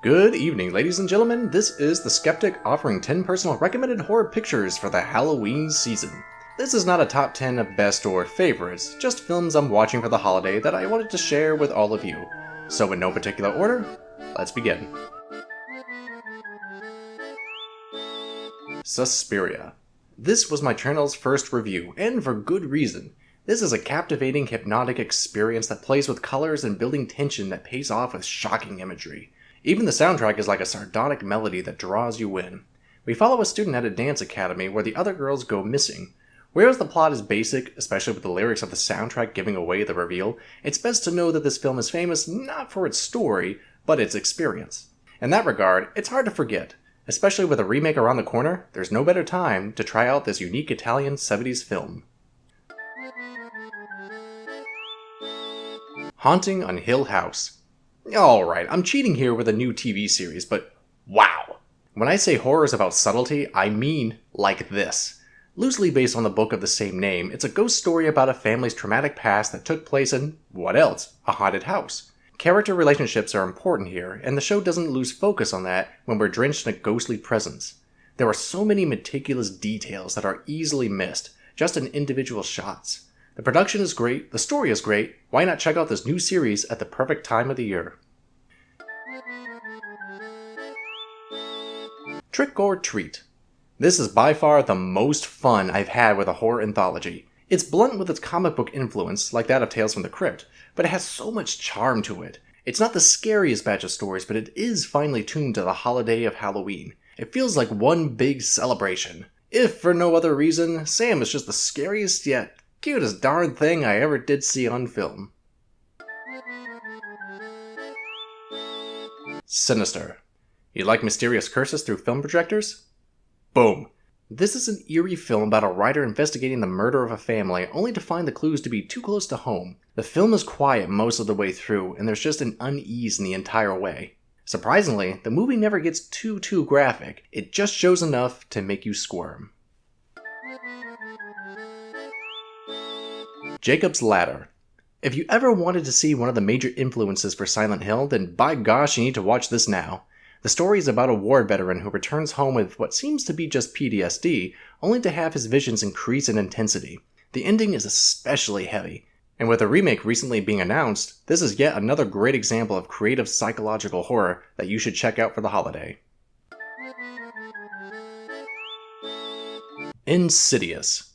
Good evening, ladies and gentlemen. This is The Skeptic offering 10 personal recommended horror pictures for the Halloween season. This is not a top 10 of best or favorites, just films I'm watching for the holiday that I wanted to share with all of you. So in no particular order, let's begin. SUSPIRIA. This was my channel's first review, and for good reason. This is a captivating, hypnotic experience that plays with colors and building tension that pays off with shocking imagery. Even the soundtrack is like a sardonic melody that draws you in. We follow a student at a dance academy where the other girls go missing. Whereas the plot is basic, especially with the lyrics of the soundtrack giving away the reveal, it's best to know that this film is famous not for its story, but its experience. In that regard, it's hard to forget. Especially with a remake around the corner, there's no better time to try out this unique Italian 70s film. Haunting on Hill House. Alright, I'm cheating here with a new TV series, but wow! When I say horror is about subtlety, I mean like this. Loosely based on the book of the same name, it's a ghost story about a family's traumatic past that took place in, what else, a haunted house. Character relationships are important here, and the show doesn't lose focus on that when we're drenched in a ghostly presence. There are so many meticulous details that are easily missed, just in individual shots. The production is great, the story is great, why not check out this new series at the perfect time of the year? Trick or Treat. This is by far the most fun I've had with a horror anthology. It's blunt with its comic book influence, like that of Tales from the Crypt, but it has so much charm to it. It's not the scariest batch of stories, but it is finely tuned to the holiday of Halloween. It feels like one big celebration. If for no other reason, Sam is just the scariest yet cutest darn thing I ever did see on film. Sinister. You like mysterious curses through film projectors? Boom. This is an eerie film about a writer investigating the murder of a family only to find the clues to be too close to home. The film is quiet most of the way through, and there's just an unease in the entire way. Surprisingly, the movie never gets too graphic. It just shows enough to make you squirm. Jacob's Ladder. If you ever wanted to see one of the major influences for Silent Hill, then by gosh you need to watch this now. The story is about a war veteran who returns home with what seems to be just PTSD, only to have his visions increase in intensity. The ending is especially heavy, and with a remake recently being announced, this is yet another great example of creative psychological horror that you should check out for the holiday. Insidious.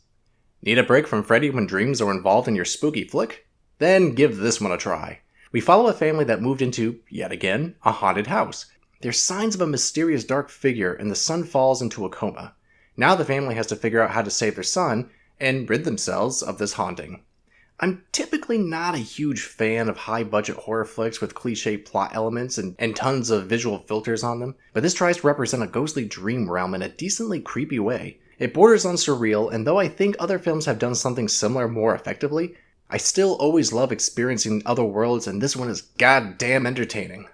Need a break from Freddy when dreams are involved in your spooky flick? Then give this one a try. We follow a family that moved into, yet again, a haunted house. There's signs of a mysterious dark figure and the son falls into a coma. Now the family has to figure out how to save their son and rid themselves of this haunting. I'm typically not a huge fan of high-budget horror flicks with cliché plot elements and tons of visual filters on them, but this tries to represent a ghostly dream realm in a decently creepy way. It borders on surreal, and though I think other films have done something similar more effectively, I still always love experiencing other worlds, and this one is goddamn entertaining.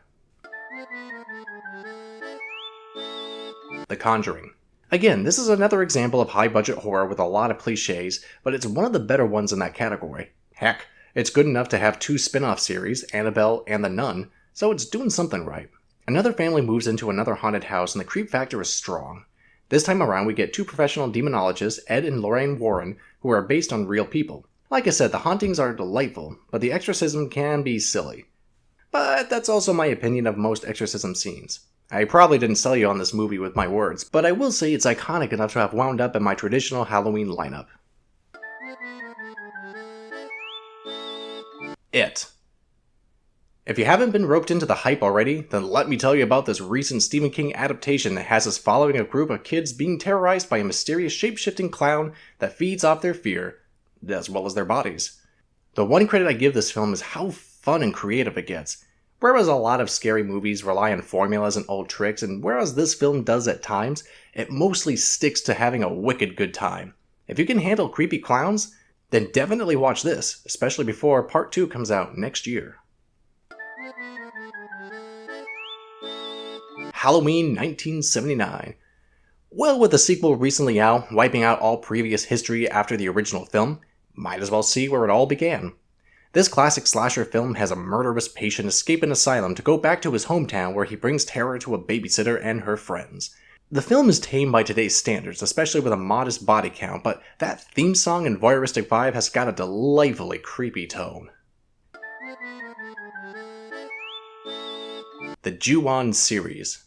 The Conjuring. Again, this is another example of high-budget horror with a lot of cliches, but it's one of the better ones in that category. Heck, it's good enough to have 2 spin-off series, Annabelle and The Nun, so it's doing something right. Another family moves into another haunted house, and the creep factor is strong. This time around, we get 2 professional demonologists, Ed and Lorraine Warren, who are based on real people. Like I said, the hauntings are delightful, but the exorcism can be silly. But that's also my opinion of most exorcism scenes. I probably didn't sell you on this movie with my words, but I will say it's iconic enough to have wound up in my traditional Halloween lineup. It. If you haven't been roped into the hype already, then let me tell you about this recent Stephen King adaptation that has us following a group of kids being terrorized by a mysterious shape-shifting clown that feeds off their fear, as well as their bodies. The one credit I give this film is how fun and creative it gets. Whereas a lot of scary movies rely on formulas and old tricks, and whereas this film does at times, it mostly sticks to having a wicked good time. If you can handle creepy clowns, then definitely watch this, especially before Part 2 comes out next year. Halloween 1979. Well, with the sequel recently out, wiping out all previous history after the original film, might as well see where it all began. This classic slasher film has a murderous patient escape an asylum to go back to his hometown where he brings terror to a babysitter and her friends. The film is tame by today's standards, especially with a modest body count, but that theme song and voyeuristic vibe has got a delightfully creepy tone. The Ju-On series.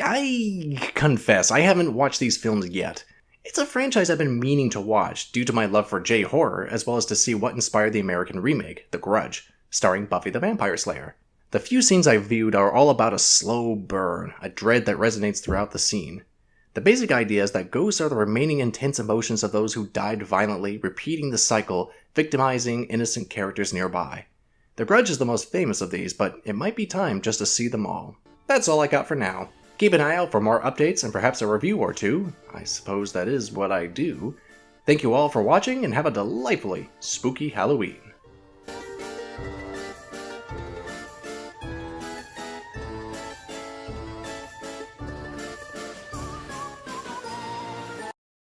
I confess, I haven't watched these films yet. It's a franchise I've been meaning to watch due to my love for J-horror, as well as to see what inspired the American remake, The Grudge, starring Buffy the Vampire Slayer. The few scenes I've viewed are all about a slow burn, a dread that resonates throughout the scene. The basic idea is that ghosts are the remaining intense emotions of those who died violently, repeating the cycle, victimizing innocent characters nearby. The Grudge is the most famous of these, but it might be time just to see them all. That's all I got for now. Keep an eye out for more updates and perhaps a review or two. I suppose that is what I do. Thank you all for watching and have a delightfully spooky Halloween.